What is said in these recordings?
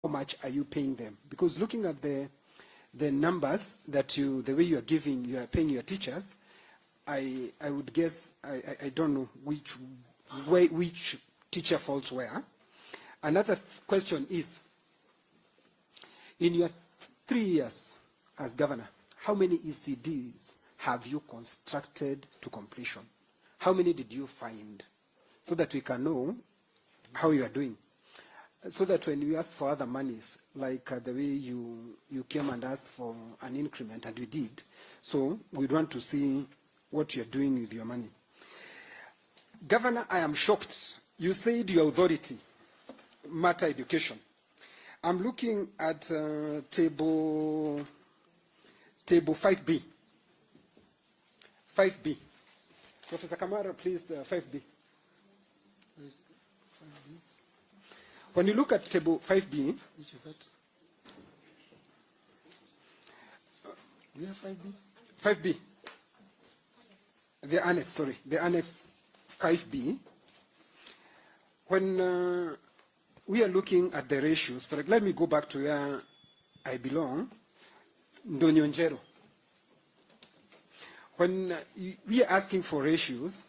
how much are you paying them? Because looking at the numbers that the way you are paying your teachers, I would guess, I don't know which teacher falls where. Another question is, in your 3 years as governor, how many ECDs have you constructed to completion? How many did you find? So that we can know how you are doing. So that when we ask for other monies, like the way you came and asked for an increment, and we did, so we'd want to see what you're doing with your money. Governor, I am shocked. You said your authority, matter education. I'm looking at table 5B. 5B. Professor Kamara, please, 5B. When you look at table 5B, which is that? We have 5B? 5B. The annex, sorry. The annex 5B. When we are looking at the ratios, let me go back to where I belong, Ndonyonjero. When we are asking for ratios,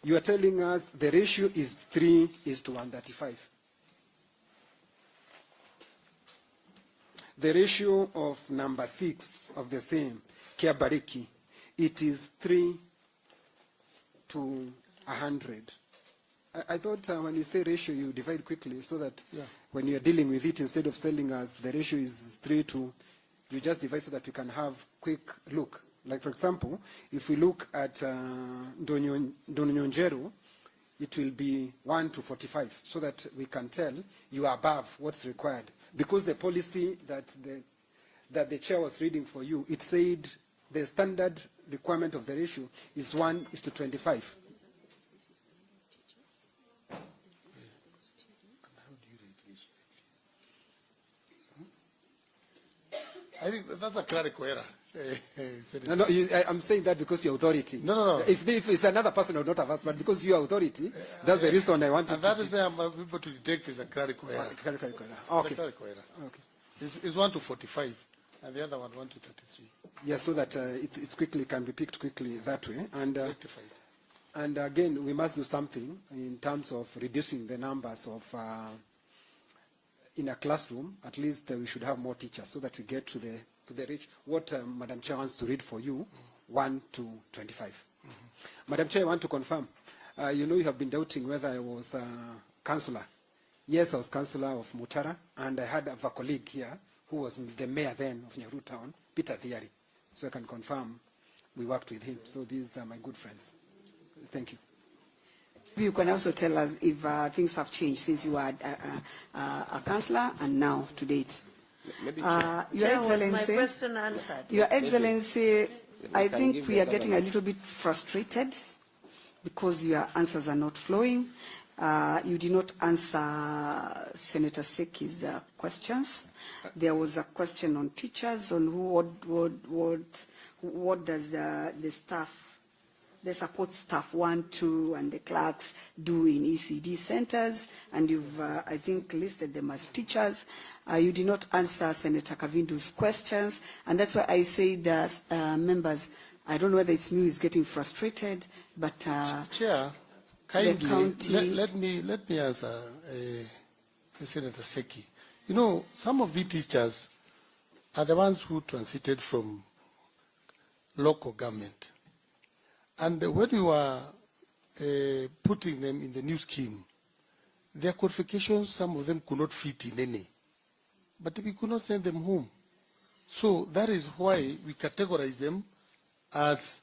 you are telling us the ratio is 3:135. The ratio of number 6 of the same, Kiabariki, it is 3:100. I thought when you say ratio, you divide quickly so that when you're dealing with it, instead of telling us the ratio is 3 to, you just divide so that you can have quick look. Like, for example, if we look at Ndonyonjero, it will be 1:45, so that we can tell you are above what's required. Because the policy that the chair was reading for you, it said the standard requirement of the ratio is 1:25. I think that's a clerical error. No, I'm saying that because your authority. No. If it's another person, I would not have asked, but because your authority, that's the reason I wanted and that is where I'm able to detect is a clerical error. Clerical error. Okay. Clerical error. Okay. It's 1:45, and the other one 1:33. Yeah, so that it's quickly can be picked quickly that way. And rectified. And again, we must do something in terms of reducing the numbers of in a classroom. At least we should have more teachers so that we get to the reach. What Madam Chair wants to read for you, 1 to 25. Madam Chair, I want to confirm. You know, you have been doubting whether I was councillor. Yes, I was councillor of Mutara, and I had a colleague here who was the mayor then of Nyandarua Town, Peter Thiari. So I can confirm we worked with him. So these are my good friends. Thank you. You can also tell us if things have changed since you were a councillor and now to date. Your Excellency, my question answered. Your Excellency, I think we are getting a little bit frustrated because your answers are not flowing. You did not answer Senator Seki's questions. There was a question on teachers, on what does the staff, the support staff 1, 2, and the clerks do in ECD centers, and you've, I think, listed them as teachers. You did not answer Senator Kavindu's questions, and that's why I say that members, I don't know whether it's me who is getting frustrated, but Chair, kindly, let me answer Senator Seki. You know, some of the teachers are the ones who transited from local government. And when you are putting them in the new scheme, their qualifications, some of them could not fit in any. But we could not send them home. So that is why we categorize them as,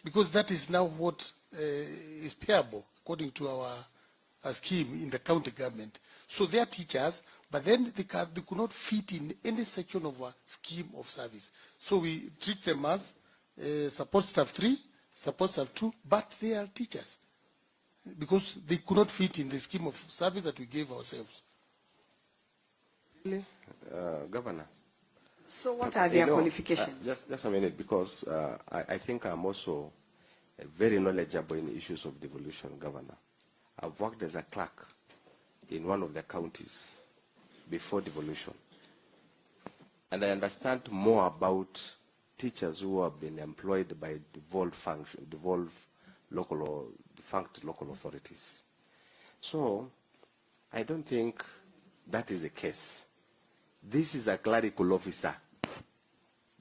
because that is now what is payable according to our scheme in the county government. So they are teachers, but then they could not fit in any section of our scheme of service. So we treat them as support staff 3, support staff 2, but they are teachers because they could not fit in the scheme of service that we gave ourselves. Governor. So what are their qualifications? Just a minute, because I think I'm also very knowledgeable in issues of devolution, Governor. I've worked as a clerk in one of the counties before devolution. And I understand more about teachers who have been employed by devolved local or defunct local authorities. So I don't think that is the case. This is a clerical officer.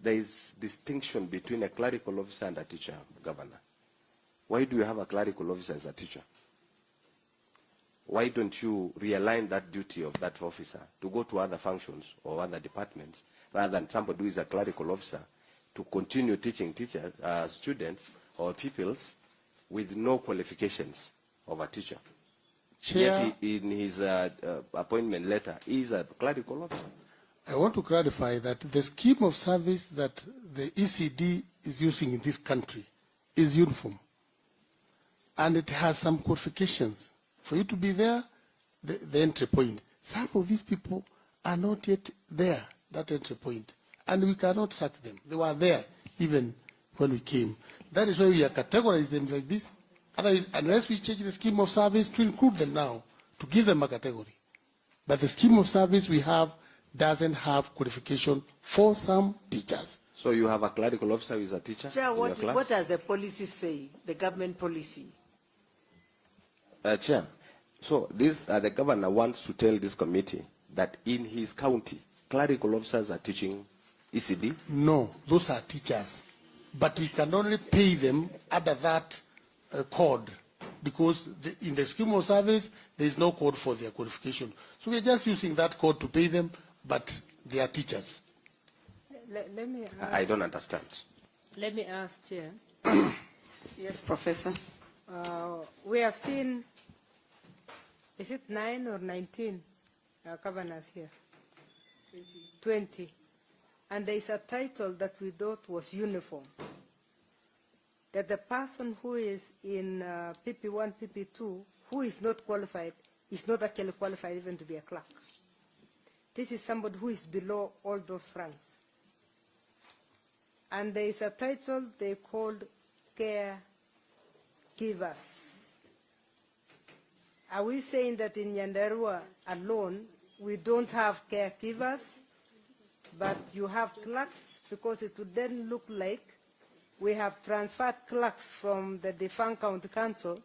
There is distinction between a clerical officer and a teacher, Governor. Why do you have a clerical officer as a teacher? Why don't you realign that duty of that officer to go to other functions or other departments rather than somebody who is a clerical officer to continue teaching students or pupils with no qualifications of a teacher? Chair, Yet in his appointment letter, he is a clerical officer. I want to clarify that the scheme of service that the ECD is using in this country is uniform. And it has some qualifications. For you to be there, the entry point. Some of these people are not yet there, that entry point. And we cannot sack them. They were there even when we came. That is why we have categorized them like this. Otherwise, unless we change the scheme of service to include them now, to give them a category. But the scheme of service we have doesn't have qualification for some teachers. So you have a clerical officer who is a teacher Chair, in your class? what does the policy say, the government policy? Chair, so this, the governor wants to tell this committee that in his county, clerical officers are teaching ECD? No, those are teachers. But we can only pay them under that code because in the scheme of service, there is no code for their qualification. So we're just using that code to pay them, but they are teachers. Let me ask, I don't understand. let me ask, Chair. Yes, Professor. We have seen, is it 9 or 19 governors here? 20. And there is a title that we thought was uniform. That the person who is in PP1, PP2, who is not qualified, is not actually qualified even to be a clerk. This is somebody who is below all those ranks. And there is a title they called caregivers. Are we saying that in Nyandarua alone, we don't have caregivers, but you have clerks? Because it would then look like we have transferred clerks from the defunct county council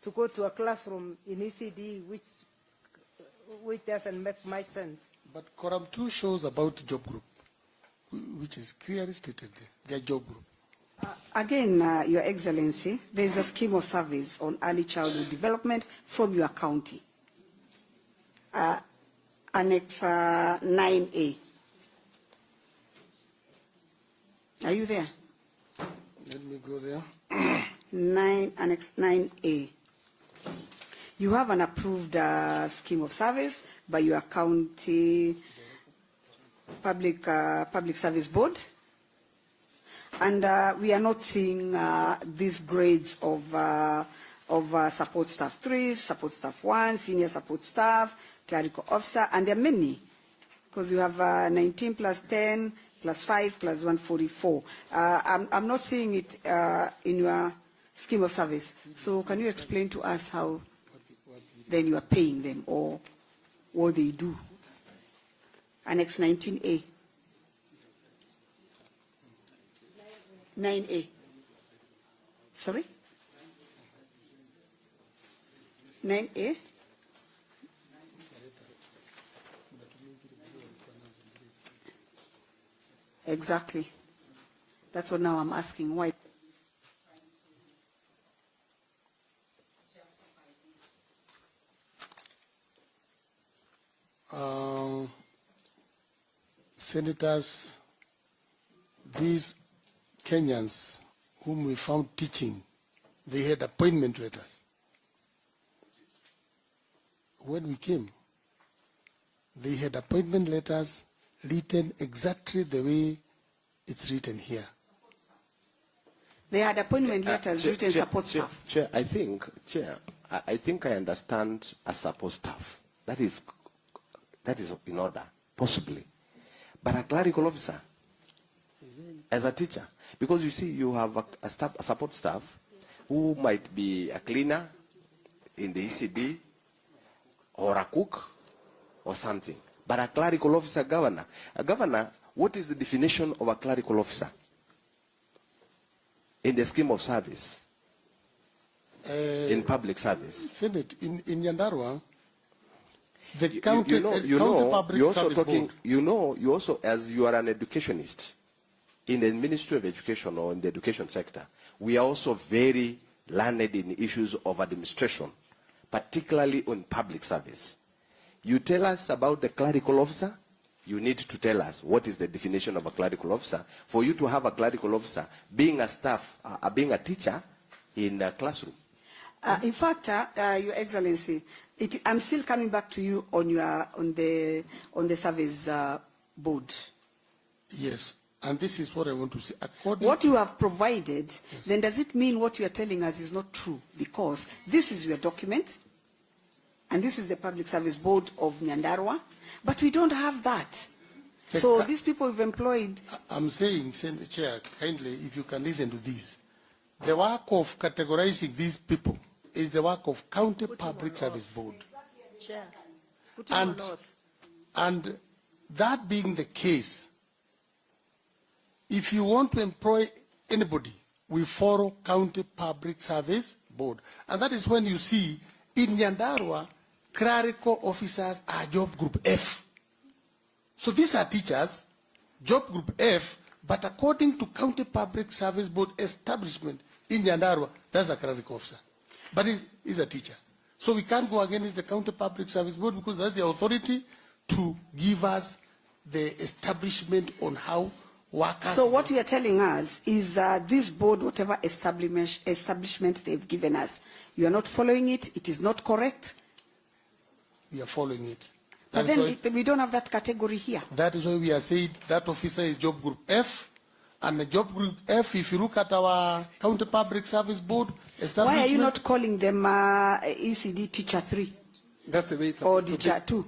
to go to a classroom in ECD, which doesn't make much sense. But Quorum 2 shows about job group, which is clearly stated there, their job group. Again, Your Excellency, there is a scheme of service on early childhood development from your county. Annex 9A. Are you there? Let me go there. Annex 9A. You have an approved scheme of service by your county public service board, and we are not seeing these grades of support staff 3, support staff 1, senior support staff, clerical officer, and there are many, because you have 19 plus 10 plus 5 plus 144. I'm not seeing it in your scheme of service. So can you explain to us how then you are paying them or what they do? Annex 19A. 9A. Sorry? 9A? Exactly. That's what now I'm asking. Why? Senators, these Kenyans whom we found teaching, they had appointment letters. When we came, they had appointment letters written exactly the way it's written here. They had appointment letters written support staff. Chair, I think I understand a support staff. That is in order, possibly. But a clerical officer, as a teacher, because you see, you have a support staff who might be a cleaner in the ECD or a cook or something. but a clerical officer governor. A governor, what is the definition of a clerical officer in the scheme of service, in public service? Senate, in Nyandarua, the You county, know, county public you're also service talking, board. you also, as you are an educationist in the Ministry of Education or in the education sector, we are also very learned in issues of administration, particularly on public service. You tell us about the clerical officer, you need to tell us what is the definition of a clerical officer for you to have a clerical officer being a staff, being a teacher in a classroom. In fact, Your Excellency, I'm still coming back to you on the service board. Yes, and this is what I want to say. What you have provided, yes. Then does it mean what you are telling us is not true? Because this is your document, and this is the Public Service Board of Nyandarua, but we don't have that. So these people we've employed... I'm saying, Chair, kindly, if you can listen to this. The work of categorizing these people is the work of County Public Service Board. Chair. And that being the case, if you want to employ anybody, we follow County Public Service Board. And that is when you see in Nyandarua, clerical officers are job group F. So these are teachers, job group F, but according to County Public Service Board establishment in Nyandarua, that's a clerical officer. But he's a teacher. So we can't go against the County Public Service Board because that's the authority to give us the establishment on how workers... So what you are telling us is this board, whatever establishment they've given us, you are not following it, it is not correct? We are following it. But then we don't have that category here. That is why we are saying that officer is job group F. And the job group F, if you look at our County Public Service Board establishment... Why are you not calling them ECD Teacher 3? That's the way it's or Teacher 2,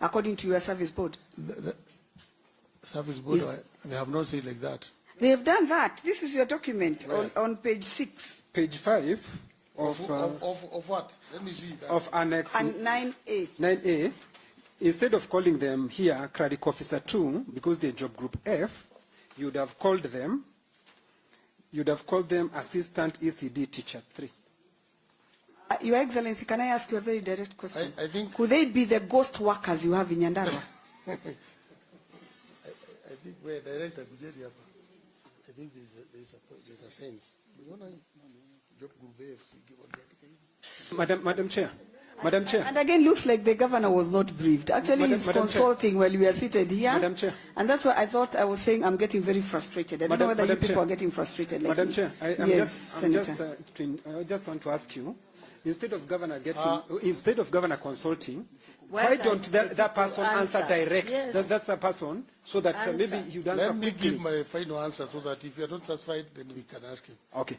according to your service board? The service board, they have not said like that. They have done that. This is your document on page 6. Page 5 of what? Let me see. Of Annex and 9A. 9A. Instead of calling them here clerical officer 2, because they're job group F, you'd have called them assistant ECD teacher 3. Your Excellency, can I ask you a very direct question? I think... Could they be the ghost workers you have in Nyandarua? I think we're director. I think there's a sense. Madam Chair. Madam Chair. And again, looks like the governor was not briefed. Actually, he's consulting while we are seated here. Madam Chair. And that's why I thought I was saying I'm getting very frustrated. I don't know whether you people are getting frustrated like Madam me. Chair, I just want to ask you, instead of governor consulting, why don't that person answer direct? Yes. That's the person, so that maybe you don't answer quickly. Let me give my final answer so that if you are not satisfied, then we can ask him. Okay.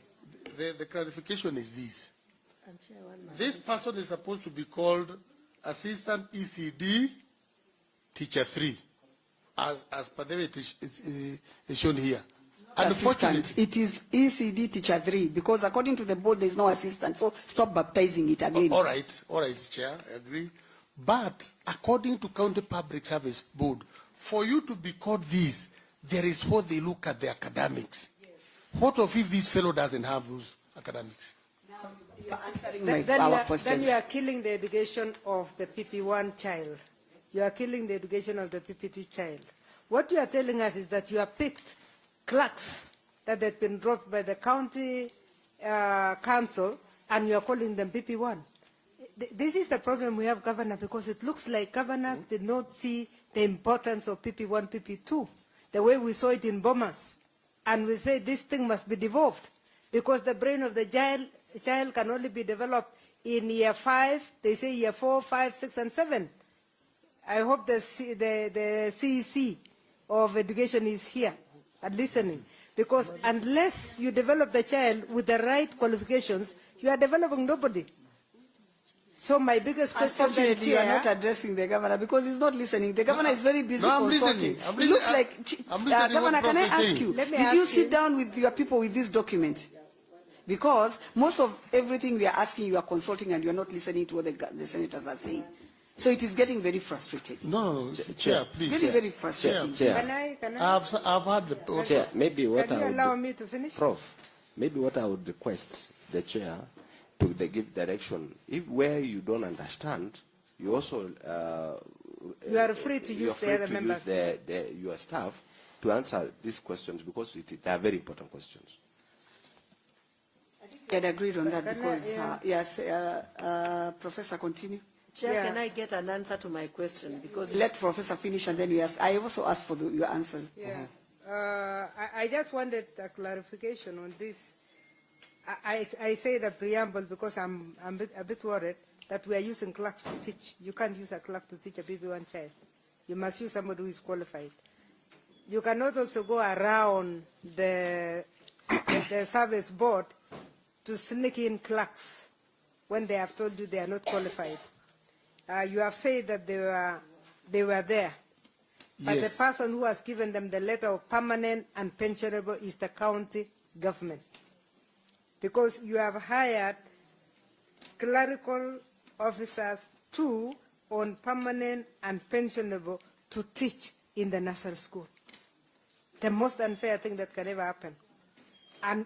The clarification is this. This person is supposed to be called Assistant ECD Teacher 3, as per the way it is shown here. Assistant. It is ECD Teacher 3, because according to the board, there is no assistant. So stop baptizing it again. All right, Chair, I agree. But according to County Public Service Board, for you to be called this, there is what they look at the academics. Yes. What if this fellow doesn't have those academics? Now you are answering our questions. Then you are killing the education of the PP1 child. You are killing the education of the PP2 child. What you are telling us is that you have picked clerks that have been dropped by the county council, and you are calling them PP1. This is the problem we have, Governor, because it looks like governors did not see the importance of PP1, PP2, the way we saw it in Bomas. And we say this thing must be devolved, because the brain of the child can only be developed in year 5, they say year 4, 5, 6, and 7. I hope the CEC of education is here and listening, because unless you develop the child with the right qualifications, you are developing nobody. So my biggest question... Unfortunately, you are not addressing the governor because he's not listening. The governor is very busy consulting. It looks like... Governor, can I ask you, did you sit down with your people with this document? Because most of everything we are asking, you are consulting and you are not listening to what the senators are saying. So it is getting very frustrating. No, Chair, please. Very, very frustrating. Chair. Can I? I've had the... Chair, maybe what Can you I would allow me to finish? Prof, maybe what I would request the chair to give direction. If where you don't understand, you also You are free to use the other members. Your staff to answer these questions because they are very important questions. We had agreed on that Can I- because, yeah. yes, Professor, continue. Chair, Yeah. can I get an answer to my question? Because Let Professor finish and then you ask. I also asked for your answers. Yeah. I just wanted a clarification on this. I say the preamble because I'm a bit worried that we are using clerks to teach. You can't use a clerk to teach a BB1 child. You must use somebody who is qualified. You cannot also go around the service board to sneak in clerks when they have told you they are not qualified. You have said that they were there. But Yes. the person who has given them the letter of permanent and pensionable is the county government. Because you have hired clerical officers too on permanent and pensionable to teach in the nursery school. The most unfair thing that can ever happen. And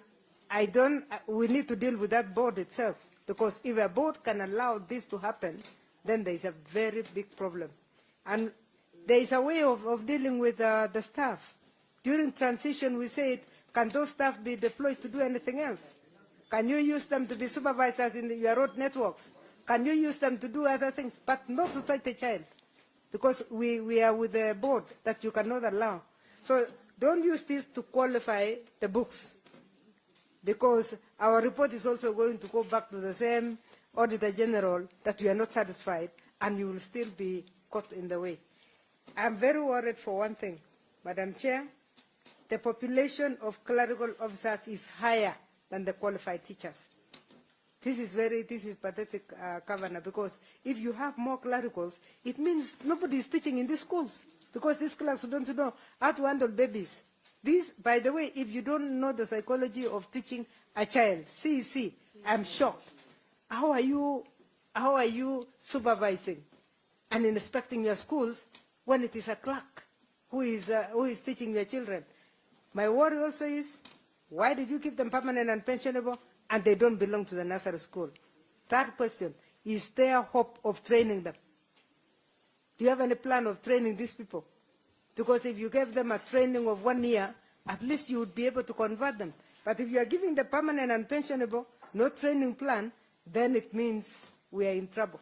we need to deal with that board itself. Because if a board can allow this to happen, then there is a very big problem. And there is a way of dealing with the staff. During transition, we said, can those staff be deployed to do anything else? Can you use them to be supervisors in your road networks? Can you use them to do other things, but not to touch the child? Because we are with the board that you cannot allow. So don't use this to qualify the books. Because our report is also going to go back to the same Auditor General that we are not satisfied, and you will still be caught in the way. I'm very worried for one thing, Madam Chair. The population of clerical officers is higher than the qualified teachers. This is pathetic, Governor, because if you have more clericals, it means nobody is teaching in these schools, because these clerks don't know how to handle babies. This, by the way, if you don't know the psychology of teaching a child, CEC, I'm shocked. How are you supervising and inspecting your schools when it is a clerk who is teaching your children? My worry also is, why did you give them permanent and pensionable and they don't belong to the nursery school? Third question, is there hope of training them? Do you have any plan of training these people? Because if you gave them a training of 1 year, at least you would be able to convert them. But if you are giving the permanent and pensionable, no training plan, then it means we are in trouble.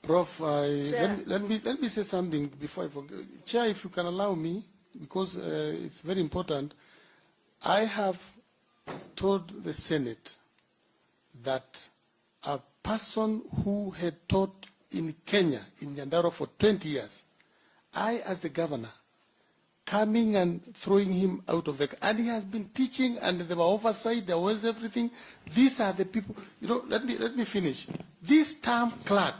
Prof, let me say something before I forget. Chair, if you can allow me, because it's very important. I have told the Senate that a person who had taught in Kenya, in Nyandarua for 20 years, I, as the governor, coming and throwing him out of the... And he has been teaching, and there were oversight, there was everything. These are the people... You know, let me finish. This term clerk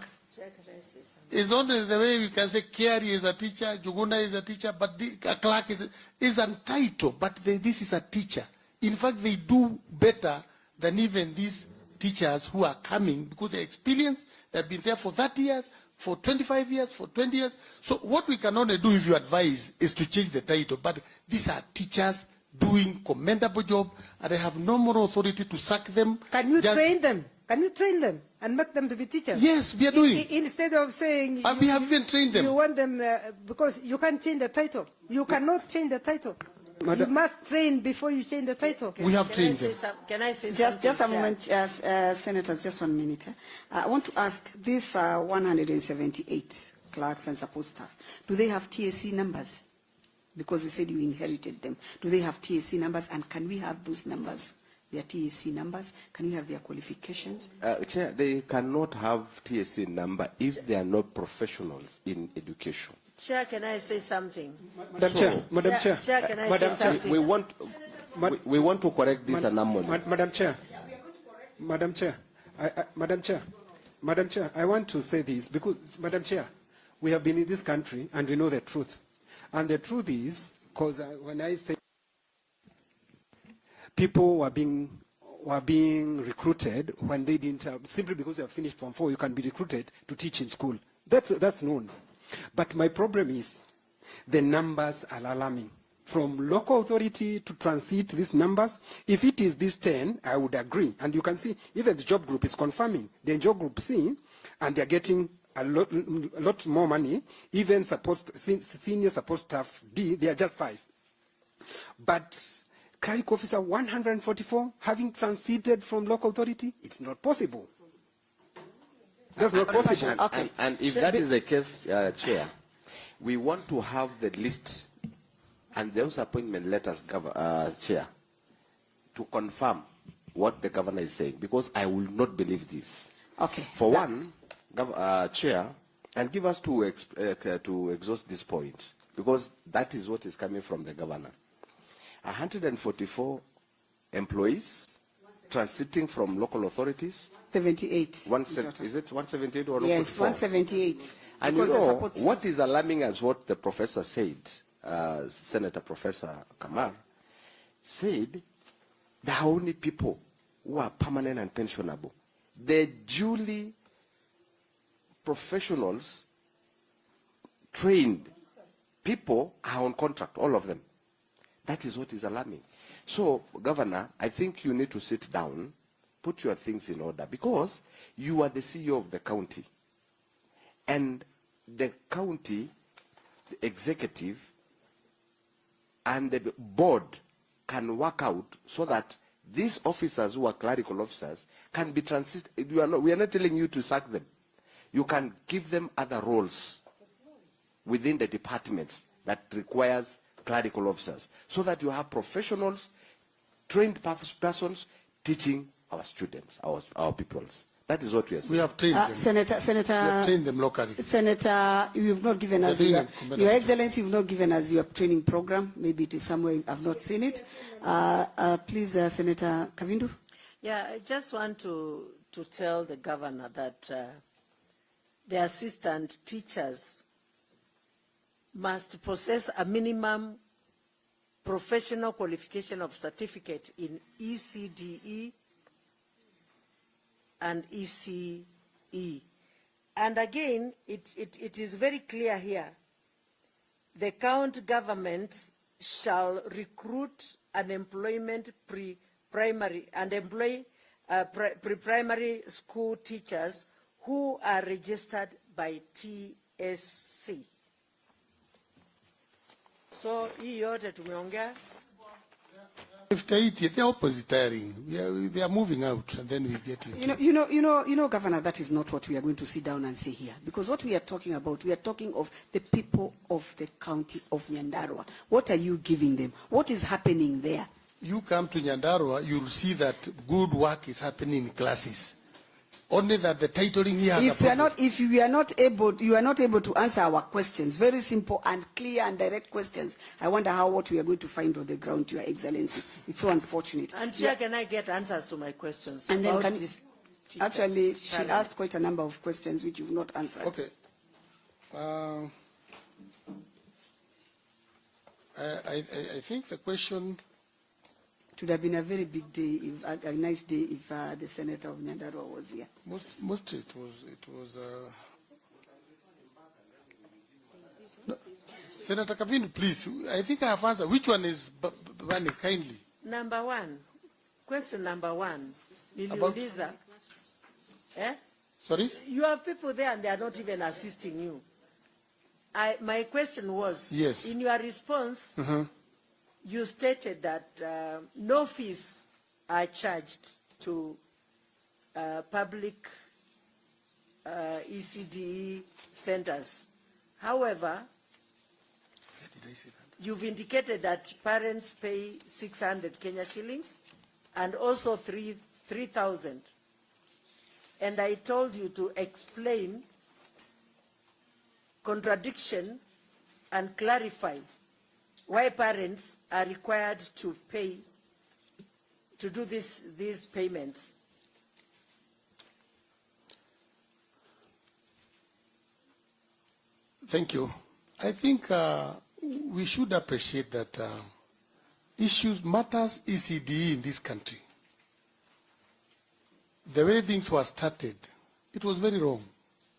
is only the way we can say Kiari is a teacher, Juguna is a teacher, but a clerk is a title, but this is a teacher. In fact, they do better than even these teachers who are coming because they're experienced, they've been there for 30 years, for 25 years, for 20 years. So what we can only do, if you advise, is to change the title. But these are teachers doing commendable job, and I have no moral authority to sack them. Can you train them? Can you train them and make them to be teachers? Yes, we are doing. Instead of saying... we have even trained them. You want them, because you can't change the title. You cannot change the title. You must train before you change the title. We have trained them. Can I say something? Just a moment, Senators, just 1 minute. I want to ask, these 178 clerks and support staff, do they have TSC numbers? Because you said you inherited them. Do they have TSC numbers, and can we have those numbers? Their TSC numbers? Can we have their qualifications? Chair, they cannot have TSC number if they are not professionals in education. Chair, can I say something? Madam Chair, Madam Chair. Chair, can I say something? We want to correct this anomaly. Madam Chair, Madam Chair, I want to say this because, Madam Chair, we have been in this country and we know the truth. And the truth is, because when I say people were being recruited when they didn't have, simply because you have finished Form 4, you can be recruited to teach in school. That's known. But my problem is the numbers are alarming. From local authority to transit these numbers, if it is this 10, I would agree. And you can see, even the job group is confirming. The job group C, and they're getting a lot more money. Even senior support staff D, they are just 5. But clerical officer 144 having transited from local authority, it's not possible. That's not possible. Okay. And if that is the case, Chair, we want to have the list and those appointment letters, Chair, to confirm what the governor is saying, because I will not believe this. Okay. For one, Chair, and give us to exhaust this point, because that is what is coming from the governor. 144 employees transiting from local authorities. 78. Is it 178 or local? Yes, 178. And you know, what is alarming as what the professor said, Senator Professor Kamar, said there are only people who are permanent and pensionable. The duly professionals, trained people are on contract, all of them. That is what is alarming. So, Governor, I think you need to sit down, put your things in order, because you are the CEO of the county. And the county, the executive, and the board can work out so that these officers who are clerical officers can be transited. We are not telling you to sack them. You can give them other roles within the departments that requires clerical officers, so that you have professionals, trained persons teaching our students, our peoples. That is what we are saying. We have trained them. Senator, We have trained them locally. Senator, you've not given us your Excellency, you've not given us your training program. Maybe it is somewhere I've not seen it. Please, Senator Kavindu. Yeah, I just want to tell the governor that the assistant teachers must possess a minimum professional qualification of certificate in ECDE and ECE. And again, it is very clear here. The county governments shall recruit unemployment pre-primary and employ pre-primary school teachers who are registered by TSC. So, hii yote tumeongea. They're oppositeering. They are moving out, and then we get into Governor, that is not what we are going to sit down and say here. Because what we are talking about, we are talking of the people of the county of Nyandarua. What are you giving them? What is happening there? You come to Nyandarua, you'll see that good work is happening in classes. Only that the titling here has if you are not able to answer our questions, very simple and clear and direct questions, I wonder what we are going to find on the ground, Your Excellency. It's so unfortunate. And Chair, can I get answers to my questions? And then actually, she asked quite a number of questions which you've not answered. Okay. I think the question... It would have been a very big day, a nice day, if the Senator of Nyandarua was here. Mostly it was no. Senator Kavin, please. I think I have answered. Which one is Bani, kindly? Number one. Question number one. Niliuliza. Sorry? You have people there and they are not even assisting you. My question was, yes. In your response, you stated that no fees are charged to public ECDE centers. However, you've indicated that parents pay 600 Kenya shillings and also 3,000. And I told you to explain contradiction and clarify why parents are required to pay, to do these payments. Thank you. I think we should appreciate that matters ECDE in this country. The way things were started, it was very wrong.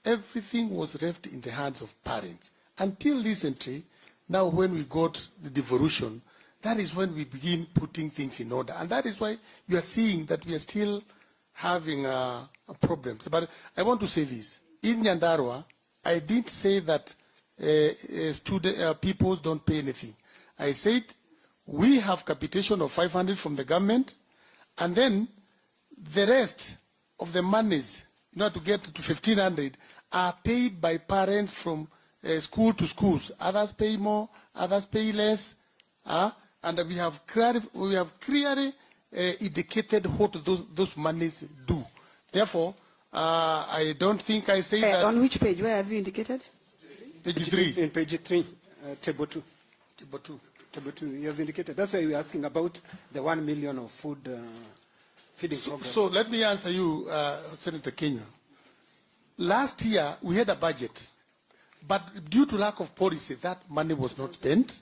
everything was left in the hands of parents. Until recently, now when we got the devolution, that is when we begin putting things in order. And that is why you are seeing that we are still having problems. But I want to say this. In Nyandarua, I didn't say that pupils don't pay anything. I said we have capitation of 500 from the government, and then the rest of the monies, in order to get to 1,500, are paid by parents from school to schools. Others pay more, others pay less, and we have clearly indicated what those monies do. Therefore, I don't think I say that. On which page? Where have you indicated? Page 3. In page 3, table 2. Table 2. Table 2, he has indicated. That's why we're asking about the 1 million of food feeding program. So let me answer you, Senator Kenya. Last year, we had a budget, but due to lack of policy, that money was not spent.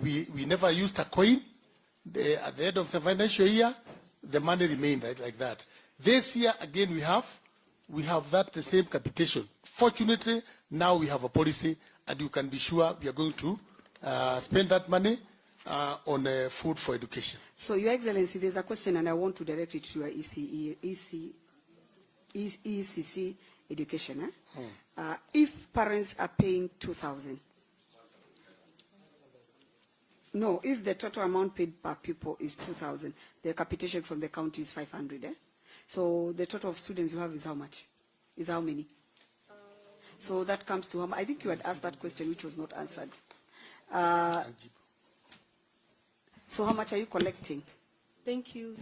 We never used a coin. At the end of the financial year, the money remained like that. This year, again, we have that the same capitation. Fortunately, now we have a policy, and you can be sure we are going to spend that money on food for education. So, Your Excellency, there's a question, and I want to direct it to your ECC education. If parents are paying 2,000, no, if the total amount paid per pupil is 2,000, the capitation from the county is 500. So the total of students you have is how much? Is how many? So that comes to how much? I think you had asked that question, which was not answered. So how much are you collecting? Thank you,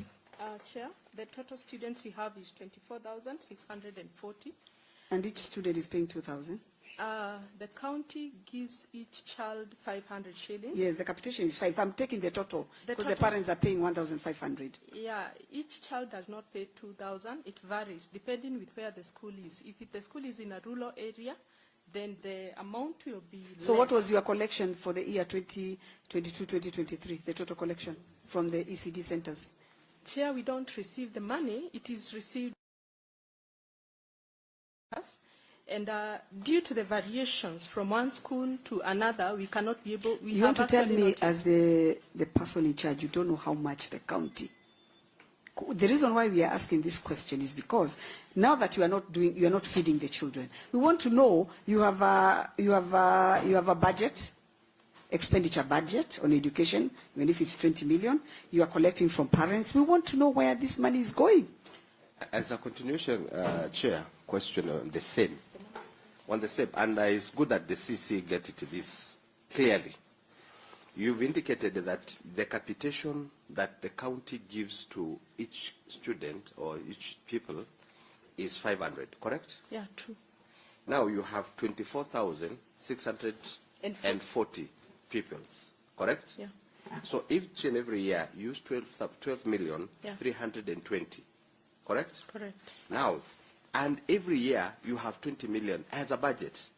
Chair. The total students we have is 24,640. And each student is paying 2,000? The county gives each child 500 shillings. Yes, the capitation is 5. I'm taking the total, because the parents are paying 1,500. Yeah, each child does not pay 2,000. It varies depending with where the school is. If the school is in a rural area, then the amount will be less. So what was your collection for the year 2022-2023, the total collection from the ECD centers? Chair, we don't receive the money. It is received us. And due to the variations from one school to another, we cannot be able. You want to tell me, as the person in charge, you don't know how much the county. The reason why we are asking this question is because now that you are not feeding the children, we want to know you have a budget, expenditure budget on education, even if it's 20 million. You are collecting from parents. We want to know where this money is going. As a continuation, Chair, question on the same. And it's good that the CC get it this clearly. You've indicated that the capitation that the county gives to each student or each pupil is 500, correct? Yeah, true. Now you have 24,640 pupils, correct? Yeah. So each and every year you use 12,320, correct? Correct. Now, and every year you have 20 million as a budget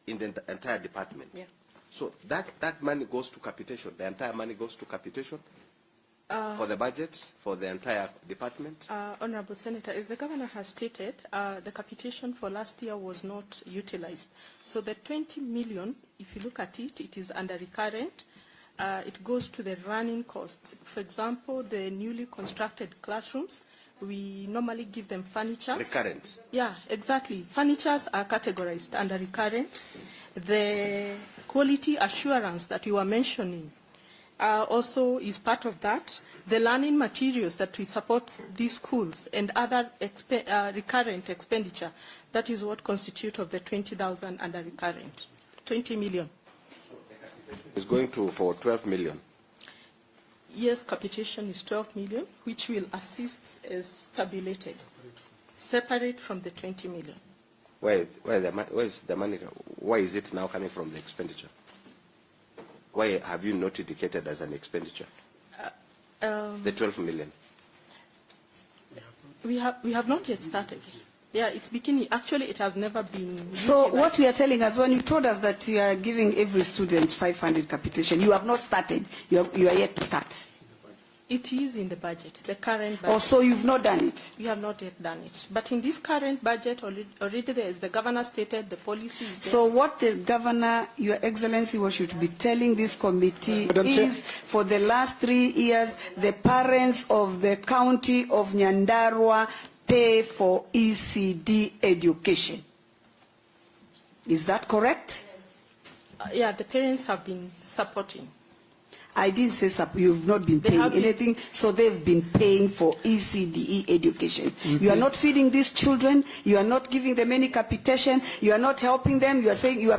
in the entire department. Yeah. So that money goes to capitation. The entire money goes to capitation for the budget, for the entire department? Honorable Senator, as the Governor has stated, the capitation for last year was not utilized. So the 20 million, if you look at it, it is under recurrent. It goes to the running costs. For example, the newly constructed classrooms, we normally give them furniture. Recurrent? Yeah, exactly. Furnitures are categorized under recurrent. The quality assurance that you were mentioning also is part of that. The learning materials that we support these schools and other recurrent expenditure, that is what constitute of the 20,000 under recurrent. 20 million. It's going to for 12 million. Yes, capitation is 12 million, which will assist as tabulated, separate from the 20 million. Where is the money? Why is it now coming from the expenditure? Why have you not indicated as an expenditure? The 12 million. We have not yet started. Yeah, it's beginning. Actually, it has never been. So utilized. what you are telling us, when you told us that you are giving every student 500 capitation, you have not started. You are yet to start. It is in the budget, the current budget. Or so you've not done it? We have not yet done it. But in this current budget, already there is, the governor stated the policy is there. So what the governor, Your Excellency, what should be telling this committee is, for the last 3 years, the parents of the county of Nyandarua pay for ECD education. Is that correct? Yeah, the parents have been supporting. I didn't say you've not been paying anything, so they've been paying for ECDE education. You are not feeding these children, you are not giving them any capitation, you are not helping them, you are saying you are